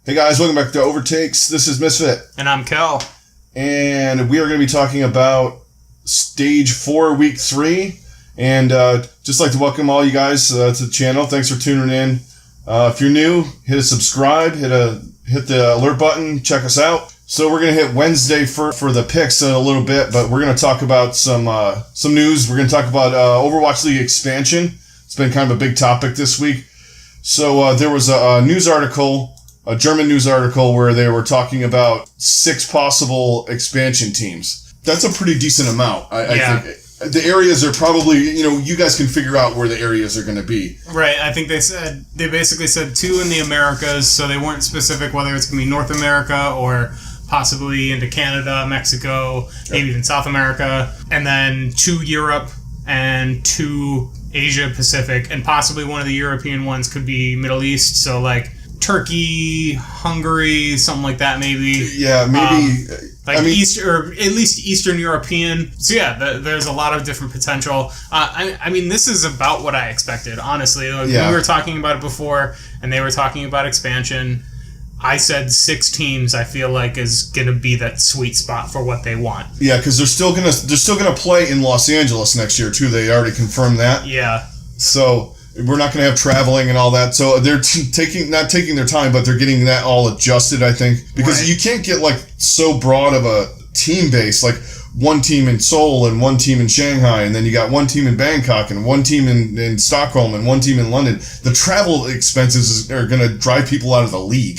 Hey guys, welcome back to Overtakes. This is Misfit. And I'm Kel. And we are going to be talking about Stage 4, Week 3. And just like to welcome all you guys to the channel. Thanks for tuning in. If you're new, hit a subscribe, hit the alert button, check us out. So we're going to hit Wednesday for the picks in a little bit, but we're going to talk about some news. We're going to talk about Overwatch League expansion. It's been kind of a big topic this week. So there was a news article, a German news article, where they were talking about 6 possible expansion teams. That's a pretty decent amount. I think the areas are probably, you guys can figure out where the areas are going to be. Right. I think they basically said 2 in the Americas, so they weren't specific whether it's going to be North America or possibly into Canada, Mexico, maybe even South America, and then 2 Europe and 2 Asia Pacific, and possibly one of the European ones could be Middle East, so like Turkey, Hungary, something like that, maybe. Yeah, maybe. East, or at least Eastern European. So yeah, there's a lot of different potential. I mean, this is about what I expected, honestly. Like, we were talking about it before, and they were talking about expansion. I said 6 teams. I feel like is gonna be that sweet spot for what they want. Yeah, because they're still gonna play in Los Angeles next year too. They already confirmed that. Yeah. So we're not going to have traveling and all that. So they're not taking their time, but they're getting that all adjusted, I think. Because you can't get like so broad of a team base, like one team in Seoul and one team in Shanghai, and then you got one team in Bangkok and one team in Stockholm and one team in London. The travel expenses are going to drive people out of the league.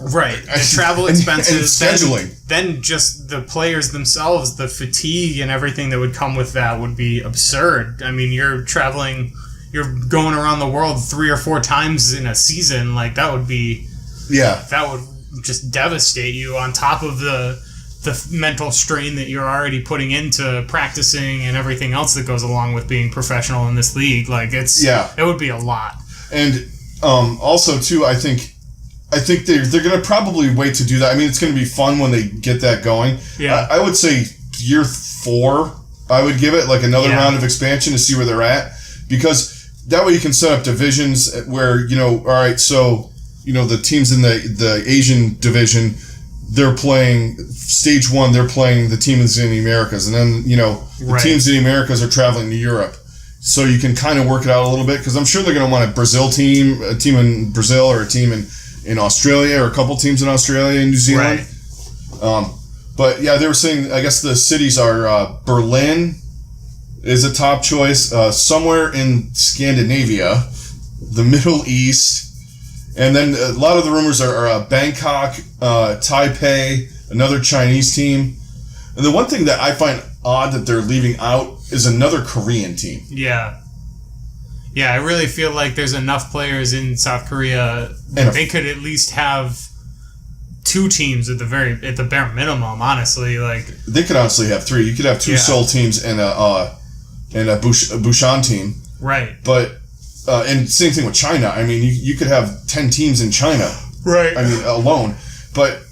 Right. The travel expenses, and scheduling. Then just the players themselves, the fatigue and everything that would come with that would be absurd. I mean, you're going around the world 3 or 4 times in a season. Like, that would be... Yeah. That would just devastate you on top of the mental strain that you're already putting into practicing and everything else that goes along with being professional in this league. Like, it would be a lot. And also, too, I think they're going to probably wait to do that. I mean, it's going to be fun when they get that going. Yeah. I would say year 4, I would give it like another round of expansion to see where they're at. Because that way you can set up divisions where, all right, so, the teams in the Asian division, they're playing stage 1, they're playing the teams in the Americas. And then, the teams in the Americas are traveling to Europe. So you can kind of work it out a little bit, because I'm sure they're going to want a team in Brazil, or a team in Australia, or a couple teams in Australia and New Zealand. Right. But yeah, they were saying, I guess the cities are Berlin is a top choice, somewhere in Scandinavia, the Middle East, and then a lot of the rumors are Bangkok, Taipei, another Chinese team. And the one thing that I find odd that they're leaving out is another Korean team. Yeah. Yeah, I really feel like there's enough players in South Korea that they could at least have 2 teams at the bare minimum, honestly. Like, they could honestly have 3. You could have 2 Seoul teams and a Busan team. Right. But and same thing with China. I mean, you could have 10 teams in China. Right. I mean, alone. But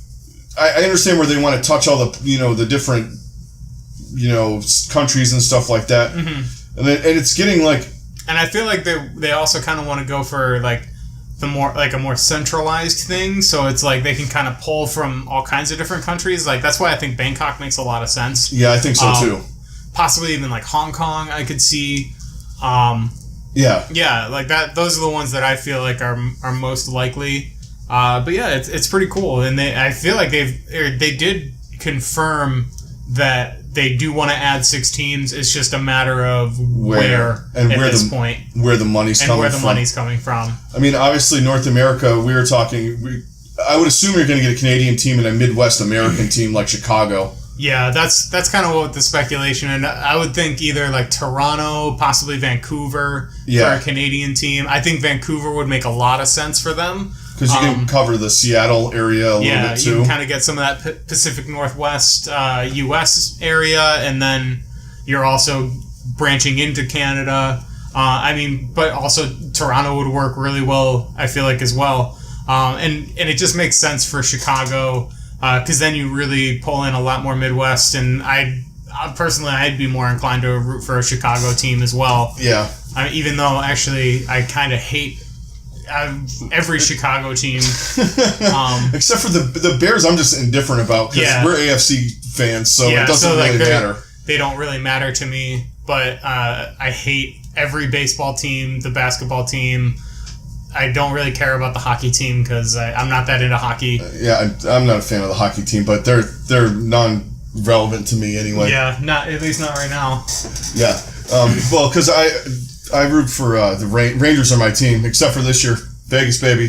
I understand where they want to touch all the the different countries and stuff like that. Mm-hmm. And it's getting like. And I feel like they also kind of want to go for like a more centralized thing, so it's like they can kind of pull from all kinds of different countries. Like, that's why I think Bangkok makes a lot of sense. Yeah, I think so too. Possibly even like Hong Kong, I could see. Yeah, like that. Those are the ones that I feel like are most likely. But yeah, it's pretty cool, and I feel like they did confirm that they do want to add 6 teams. It's just a matter of where and at where this point, where the money's coming from. I mean, obviously North America. We were talking. I would assume you're going to get a Canadian team and a Midwest American team like Chicago. Yeah, that's kind of what the speculation, and I would think either like Toronto, possibly Vancouver for a Canadian team. I think Vancouver would make a lot of sense for them. Because you can cover the Seattle area a little bit too. Yeah, you can kind of get some of that Pacific Northwest U.S. area, and then you're also branching into Canada. But also Toronto would work really well, I feel like, as well. And it just makes sense for Chicago, because then you really pull in a lot more Midwest, and I'd be more inclined to root for a Chicago team as well. Yeah. Even though, actually, I kind of hate every Chicago team. Except for the Bears, I'm just indifferent about because we're AFC fans, so it doesn't really matter. They don't really matter to me, but I hate every baseball team, the basketball team. I don't really care about the hockey team because I'm not that into hockey. I'm not a fan of the hockey team, but they're non-relevant to me anyway. Yeah, at least not right now. Yeah, well, because I root for the Rangers are my team, except for this year, Vegas baby,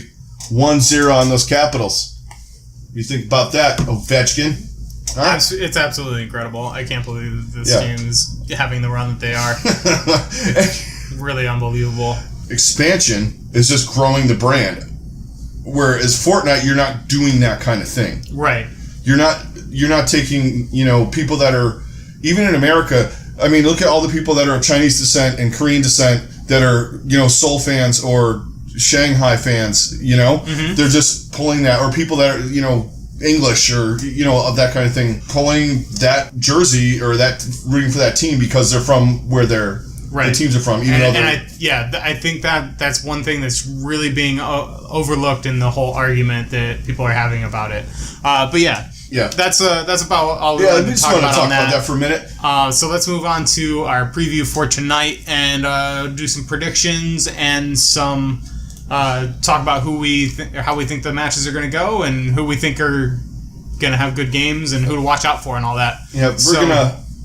1-0 on those Capitals. What do you think about that, Ovechkin? Huh? It's absolutely incredible. I can't believe this team is having the run that they are. Really unbelievable. Expansion is just growing the brand. Whereas Fortnite, you're not doing that kind of thing. Right. You're not taking, people that are, even in America, I mean, look at all the people that are of Chinese descent and Korean descent that are, Seoul fans or Shanghai fans, Mm-hmm. They're just pulling that, or people that are, English or, of that kind of thing, pulling that jersey or that rooting for that team because they're from where the teams are from. I think that's one thing that's really being overlooked in the whole argument that people are having about it. But that's about all we want to talk about that for a minute. So let's move on to our preview for tonight and do some predictions and some talk about how we think the matches are going to go and who we think are going to have good games and who to watch out for and all that. Yeah,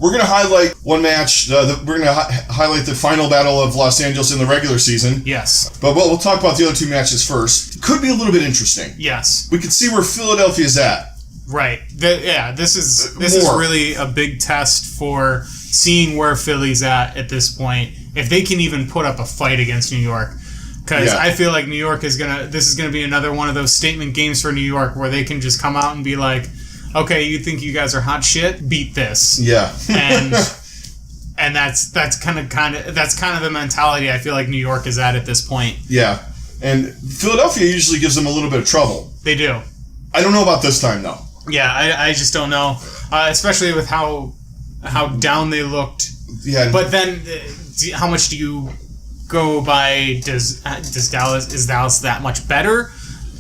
we're gonna highlight one match. We're gonna highlight the final battle of Los Angeles in the regular season. Yes, but we'll talk about the other two matches first. Could be a little bit interesting. Yes, we could see where Philadelphia's at. Right. This is really a big test for seeing where Philly's at this point. If they can even put up a fight against New York. Because I feel like New York this is gonna be another one of those statement games for New York where they can just come out and be like, okay, you think you guys are hot shit? Beat this. Yeah. and that's kind of the mentality I feel like New York is at this point. Yeah. And Philadelphia usually gives them a little bit of trouble. They do. I don't know about this time though. Yeah, I just don't know, especially with how down they looked. Yeah. But then, how much do you go by? Is Dallas that much better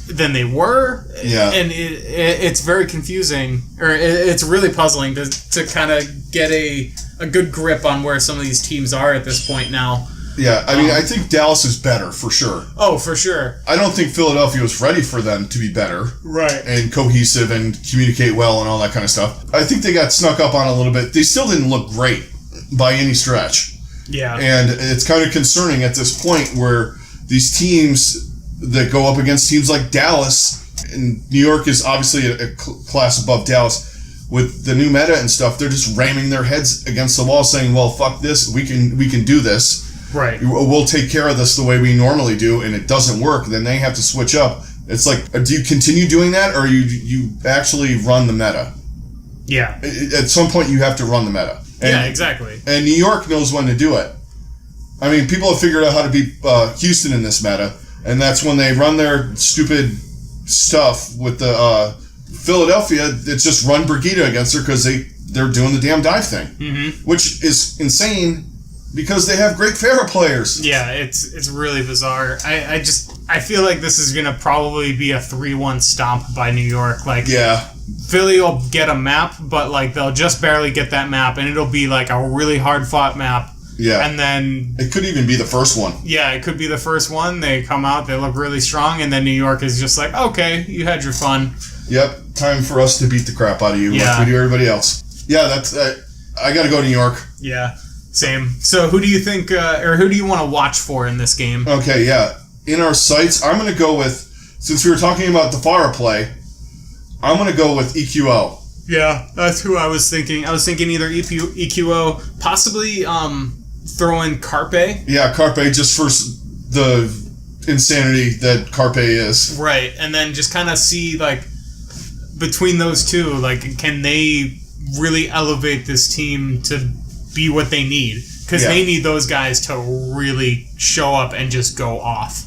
than they were? Yeah. And it's very confusing, or it's really puzzling to kind of get a good grip on where some of these teams are at this point now. Yeah, I mean, I think Dallas is better, for sure. Oh, for sure. I don't think Philadelphia was ready for them to be better. Right. And cohesive and communicate well and all that kind of stuff. I think they got snuck up on a little bit. They still didn't look great by any stretch. Yeah. And it's kind of concerning at this point where these teams that go up against teams like Dallas, and New York is obviously a class above Dallas, with the new meta and stuff, they're just ramming their heads against the wall saying, well, fuck this, we can do this. Right. We'll take care of this the way we normally do, and it doesn't work, then they have to switch up. It's like, do you continue doing that, or you actually run the meta? Yeah. At some point, you have to run the meta. Yeah, exactly. And New York knows when to do it. I mean, people have figured out how to beat Houston in this meta, and that's when they run their stupid stuff with the Philadelphia. It's just run Brigida against her because they're doing the damn dive thing, which is insane. Because they have great Farah players. Yeah, it's really bizarre. I feel like this is gonna probably be a 3-1 stomp by New York. Like, yeah, Philly will get a map, but like they'll just barely get that map, and it'll be like a really hard fought map. Yeah, and then it could even be the first one. Yeah, it could be the first one. They come out, they look really strong, and then New York is just like, okay, you had your fun. Yep, time for us to beat the crap out of you like we do everybody else. Yeah, that's I got to go to New York. Yeah. Same. So who do you think, or who do you want to watch for in this game? Okay, yeah. In our sights, I'm going to go with, since we were talking about the Farah play, I'm going to go with EQO. Yeah, that's who I was thinking. I was thinking either EQO, possibly throw in Carpe. Yeah, Carpe, just for the insanity that Carpe is. Right, and then just kind of see, like, between those two, like, can they really elevate this team to be what they need, because they need those guys to really show up and just go off.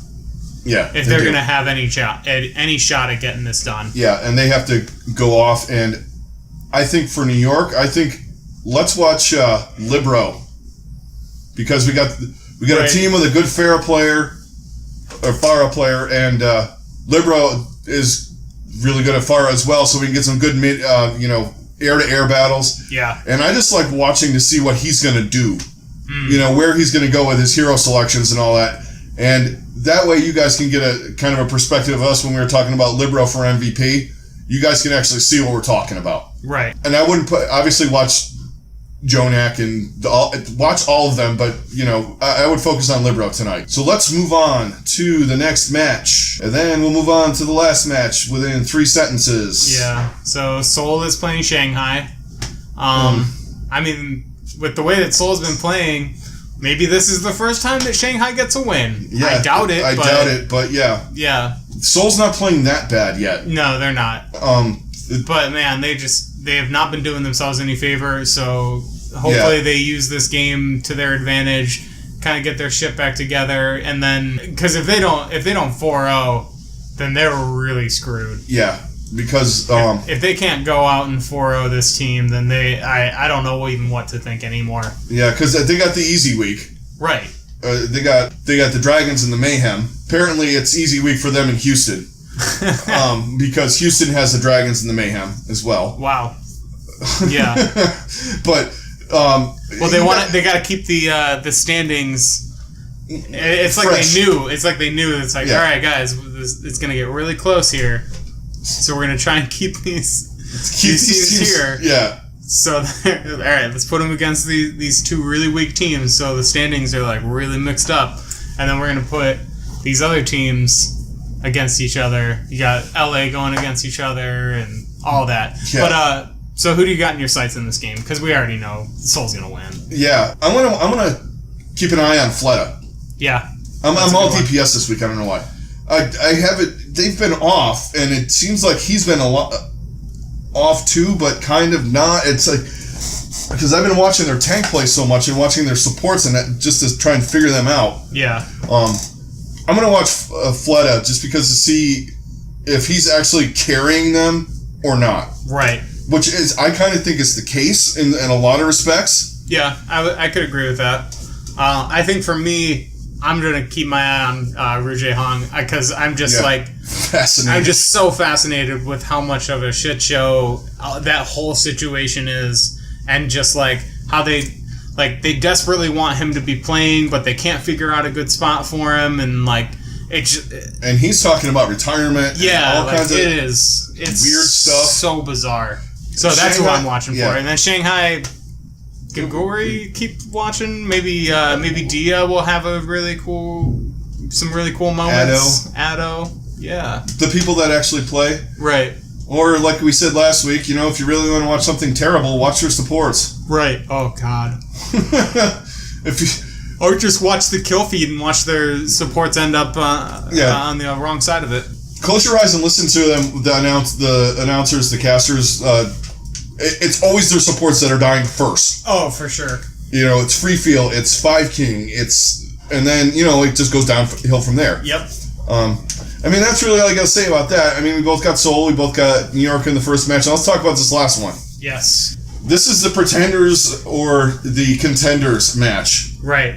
Yeah, if they're gonna have any shot at getting this done. Yeah, and they have to go off. And I think for New York, let's watch Libro, because we got a team with a good Farah player Pharah player, and Libero is really good at Pharah as well, so we can get some good air-to-air battles. Yeah. And I just like watching to see what he's going to do. Where he's going to go with his hero selections and all that. And that way you guys can get a kind of a perspective of us when we were talking about Libero for MVP. You guys can actually see what we're talking about. Right. And I wouldn't obviously watch Jonak and watch all of them, but, I would focus on Libero tonight. So let's move on to the next match. And then we'll move on to the last match within 3 sentences. Yeah. So Seoul is playing Shanghai. I mean, with the way that Seoul's been playing, maybe this is the first time that Shanghai gets a win. Yeah, I doubt it, but yeah. Yeah. Seoul's not playing that bad yet. No, they're not. But man, they have not been doing themselves any favor, so hopefully they use this game to their advantage, kind of get their shit back together, and then because if they don't 4-0, then they're really screwed. Yeah. Because if they can't go out and 4-0 this team, then I don't know even what to think anymore. Yeah, because they got the easy week. Right. They got the Dragons and the Mayhem. Apparently, it's easy week for them in Houston, because Houston has the Dragons and the Mayhem as well. Wow. Yeah. But well, they got to keep the standings. It's like fresh. they knew. It's like they knew. It's like, Yeah. all right, guys, it's gonna get really close here. So we're gonna try and keep these teams here. Yeah. So all right, let's put them against these 2 really weak teams. So the standings are like really mixed up, and then we're gonna put these other teams against each other. You got LA going against each other and all that. Yeah. But so who do you got in your sights in this game? Because we already know Seoul's gonna win. Yeah. I'm gonna keep an eye on Fleta. Yeah. I'm all DPS this week. I don't know why. I have it. They've been off, and it seems like he's been a lot off too, but kind of not. It's like because I've been watching their tank play so much and watching their supports and that, just to try and figure them out. Yeah. I'm gonna watch Fleta just because to see if he's actually carrying them or not. Right. Which is, I kind of think is the case in a lot of respects. Yeah, I could agree with that. I think for me, I'm going to keep my eye on Rouge Hong because I'm just fascinated. I'm just so fascinated with how much of a shit show that whole situation is, and just like how they desperately want him to be playing, but they can't figure out a good spot for him, and like and he's talking about retirement. Yeah, and all kinds of it's weird stuff. So bizarre. So that's Shanghai, what I'm watching for, and then Shanghai. Gagori, keep watching. Maybe Dia will have some really cool moments. Addo, yeah. The people that actually play, right? Or like we said last week, if you really want to watch something terrible, watch their supports. Right. Oh God. Or just watch the kill feed and watch their supports end up on the wrong side of it. Close your eyes and listen to them. The announcers, the casters. It's always their supports that are dying first. Oh, for sure. It's Free Feel, it's Five King, and then it just goes downhill from there. Yep. That's really all I got to say about that. We both got Seoul, we both got New York in the first match. Now let's talk about this last one. Yes. This is the Pretenders or the Contenders match. Right.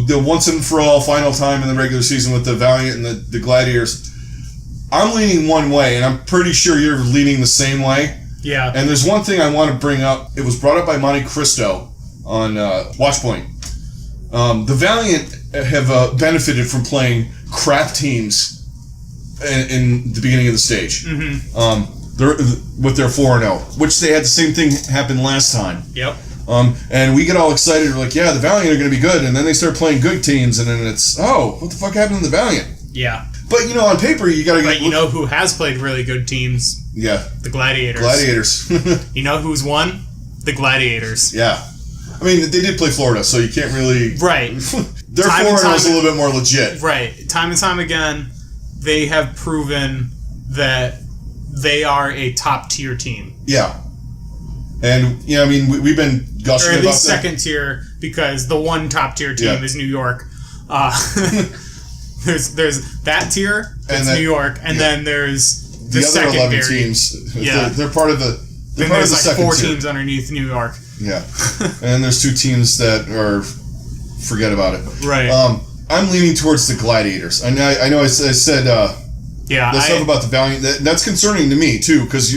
The once and for all final time in the regular season with the Valiant and the Gladiators. I'm leaning one way, and I'm pretty sure you're leaning the same way. Yeah. And there's one thing I want to bring up. It was brought up by Monte Cristo on Watchpoint. The Valiant have benefited from playing crap teams in the beginning of the stage. Mm-hmm. They're with their 4-0, which they had the same thing happen last time. Yep. And we get all excited. We're like, yeah, the Valiant are going to be good. And then they start playing good teams, and then it's, what the fuck happened to the Valiant? Yeah. But, on paper, you got to get... But who has played really good teams? Yeah. The Gladiators. Gladiators. You know who's won? The Gladiators. Yeah. They did play Florida, so you can't really... Right. Their 4-0 is a little bit more legit. Right. Time and time again, they have proven that they are a top-tier team. Yeah. And, we've been gushing about that. Or at least second tier, because the one top-tier team is New York. There's that tier, that's New York, and then there's the other secondary 11 teams. Yeah. They're part of the Then part there's of the like 4 tier. teams underneath New York. Yeah. And then there's 2 teams that are... Forget about it. Right. I'm leaning towards the Gladiators. I know I said the stuff about the Valiant. That's concerning to me too, because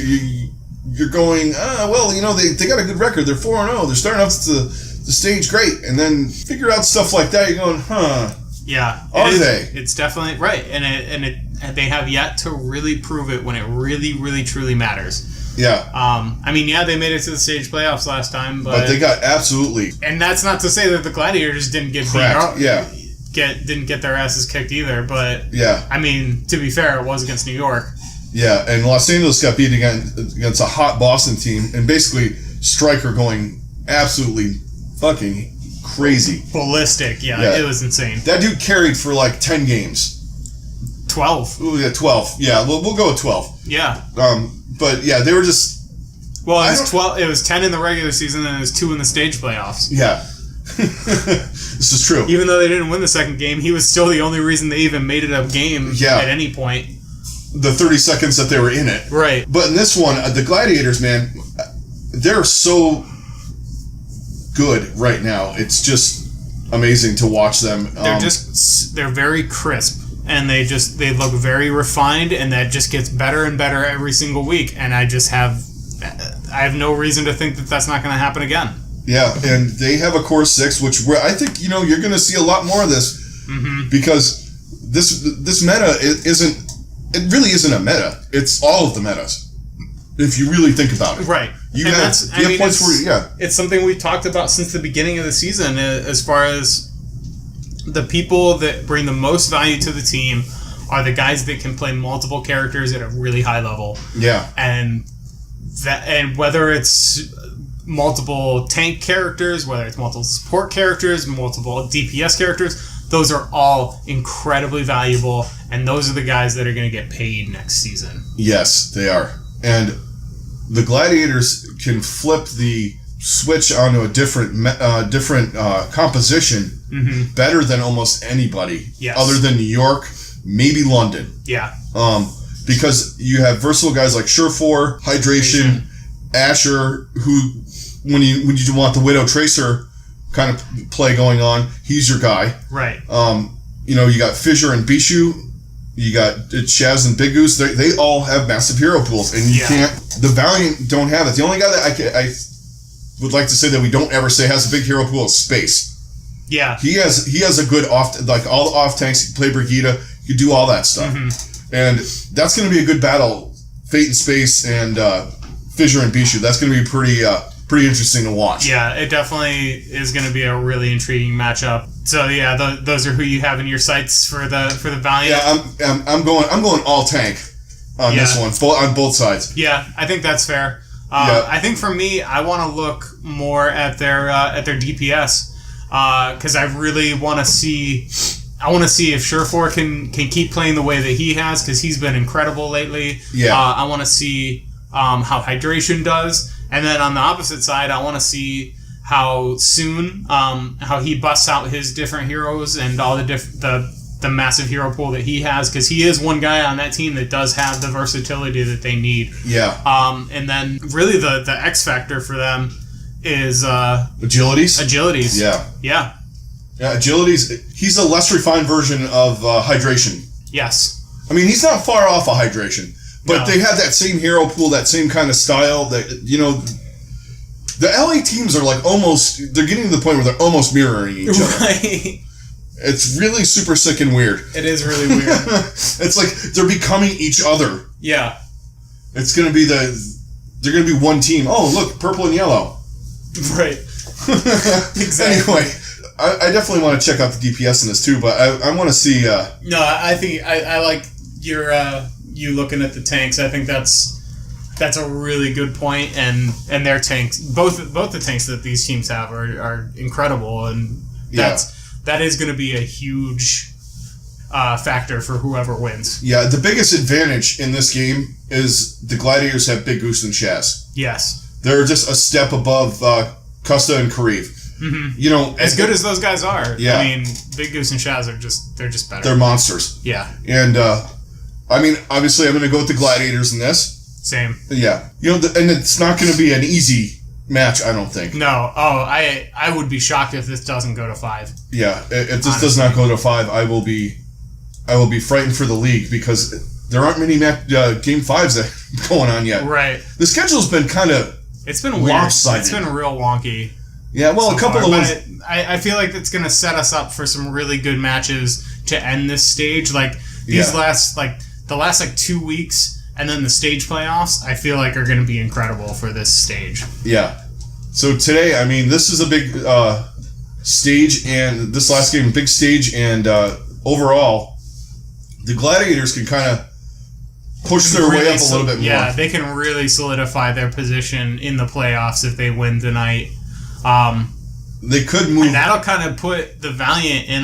you're going, well, you know, they got a good record. They're 4-0. They're starting off the stage great, and then figure out stuff like that. You're going, huh? Yeah, they? It's definitely right, and they have yet to really prove it when it really, really, truly matters. Yeah. I mean, yeah, they made it to the stage playoffs last time, but they got absolutely. And that's not to say that the Gladiators didn't get cracked. Yeah. Didn't get their asses kicked either, but yeah. I mean, to be fair, it was against New York. Yeah, and Los Angeles got beat against a hot Boston team, and basically Stryker going absolutely fucking crazy. Ballistic, yeah, it was insane. That dude carried for like 10 games. 12. Ooh, yeah, 12. Yeah, we'll go with 12. Yeah. But yeah, they were just... Well, it was 12. It was 10 in the regular season, and it was 2 in the stage playoffs. Yeah. This is true. Even though they didn't win the second game, he was still the only reason they even made it a game at any point. The 30 seconds that they were in it. Right. But in this one, the Gladiators, man, they're so good right now. It's just amazing to watch them. They're very crisp. And they look very refined, and that just gets better and better every single week. And I have no reason to think that that's not going to happen again. Yeah, and they have a core 6, which I think you're going to see a lot more of this because this meta it really isn't a meta. It's all of the metas. If you really think about it, right? You have points where it's something we've talked about since the beginning of the season, as far as. The people that bring the most value to the team are the guys that can play multiple characters at a really high level. Yeah. And whether it's multiple tank characters, whether it's multiple support characters, multiple DPS characters, those are all incredibly valuable, and those are the guys that are going to get paid next season. Yes, they are. And the Gladiators can flip the switch onto a different composition better than almost anybody. Yes. Other than New York, maybe London. Yeah. Because you have versatile guys like Surefour, Hydration, Asher, who when you want the Widow Tracer kind of play going on, he's your guy. Right. You got Fissure and Bishu. You got Shaz and Big Goose. They all have massive hero pools, and you can't. The Valiant don't have it. The only guy that I would like to say that we don't ever say has a big hero pool is Space. Yeah. He has a good all the off tanks. You can play Brigida. You can do all that stuff, and that's going to be a good battle. Fate and Space and Fissure and Bishu. That's going to be pretty interesting to watch. Yeah, it definitely is going to be a really intriguing matchup. So yeah, those are who you have in your sights for the Valiant. Yeah, I'm going all tank on this one, on both sides. Yeah, I think that's fair. I think for me, I want to look more at their DPS because I really want to see. I want to see if Surefour can keep playing the way that he has, because he's been incredible lately. Yeah. I want to see how Hydration does, and then on the opposite side, I want to see how soon how he busts out his different heroes and all the massive hero pool that he has, because he is one guy on that team that does have the versatility that they need. Yeah. And then really the X factor for them is Agilities. Yeah. Yeah, Agilities. He's a less refined version of Hydration. Yes. I mean, he's not far off of Hydration, but they have that same hero pool, that same kind of style. That the LA teams are like almost. They're getting to the point where they're almost mirroring each other. Right. It's really super sick and weird. It is really weird. It's like they're becoming each other. Yeah. It's gonna be they're gonna be one team. Oh, look, purple and yellow. Right. Exactly. Anyway, I definitely want to check out the DPS in this too, but I want to see. No, I think I like you looking at the tanks. I think that's a really good point, and their tanks, both the tanks that these teams have are incredible, and that is going to be a huge factor for whoever wins. Yeah, the biggest advantage in this game is the Gladiators have Big Goose and Shaz. Yes. They're just a step above Custa and Kariv. Mm-hmm. As good as those guys are, yeah. I mean, Big Goose and Shaz are just better. They're monsters. Yeah. And I mean, obviously, I'm going to go with the Gladiators in this. Same. Yeah. And it's not going to be an easy match, I don't think. No. Oh, I would be shocked if this doesn't go to 5. Yeah, if this does not go to 5, I will be frightened for the league because there aren't many game 5s that going on yet. Right. The schedule's been kind of weird. lopsided. It's been real wonky. Yeah, well, a couple of ones. I feel like it's going to set us up for some really good matches to end this stage. Like these last 2 weeks. And then the stage playoffs, I feel like, are going to be incredible for this stage. Yeah. So today, I mean, this is a big stage, and this last game, big stage, and overall, the Gladiators can kind of push their way up a little bit more. Yeah, they can really solidify their position in the playoffs if they win tonight. They could move. And that'll kind of put the Valiant in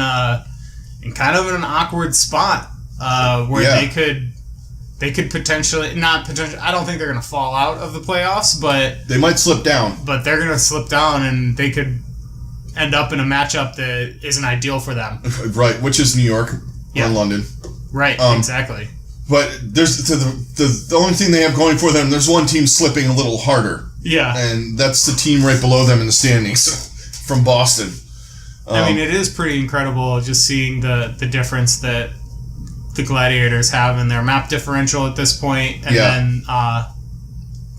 kind of an awkward spot where they could potentially I don't think they're going to fall out of the playoffs, but they might slip down. But they're going to slip down, and they could end up in a matchup that isn't ideal for them. Right, which is New York or London. Right, exactly. But there's the only thing they have going for them. There's one team slipping a little harder. Yeah, and that's the team right below them in the standings from Boston. I mean, it is pretty incredible just seeing the difference that the Gladiators have in their map differential at this point, and then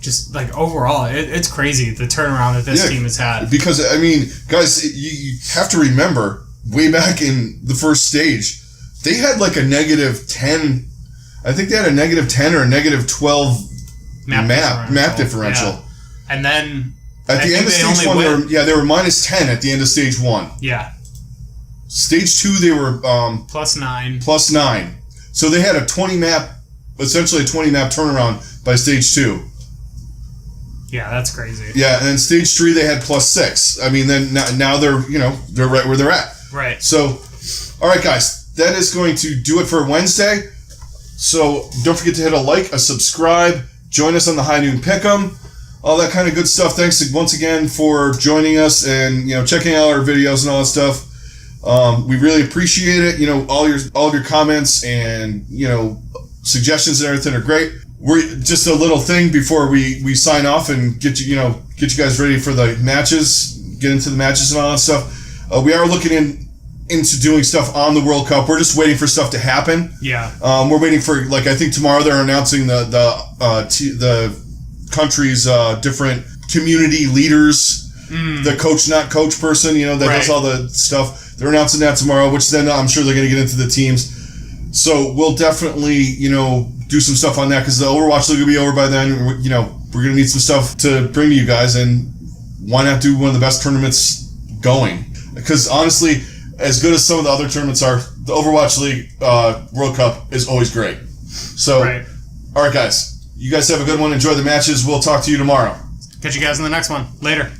just like overall, it's crazy the turnaround that this team has had. Because I mean, guys, you have to remember way back in the first stage, they had like a -10. I think they had a -10 or a -12 map differential. Yeah. And then at the end of stage 1, they were -10 at the end of stage 1. Yeah. Stage 2, they were +9. +9. So they had essentially a 20 map turnaround by stage 2. Yeah, that's crazy. Yeah, and then stage 3 they had +6. I mean, then now they're right where they're at. Right. So, all right, guys, that is going to do it for Wednesday. So don't forget to hit a like, a subscribe, join us on the High Noon Pick'em, all that kind of good stuff. Thanks once again for joining us and checking out our videos and all that stuff. We really appreciate it. All of your comments and suggestions and everything are great. We're just a little thing before we sign off and get you guys ready for the matches, get into the matches and all that stuff. We are looking into doing stuff on the World Cup. We're just waiting for stuff to happen. Yeah. We're waiting for I think tomorrow they're announcing the country's different community leaders. The coach, not coach person, that does all the stuff. They're announcing that tomorrow, which then I'm sure they're going to get into the teams. So we'll definitely, do some stuff on that because the Overwatch League will be over by then. We're going to need some stuff to bring to you guys, and why not do one of the best tournaments going? Because honestly, as good as some of the other tournaments are, the Overwatch League World Cup is always great. So, all right, guys. You guys have a good one. Enjoy the matches. We'll talk to you tomorrow. Catch you guys in the next one. Later.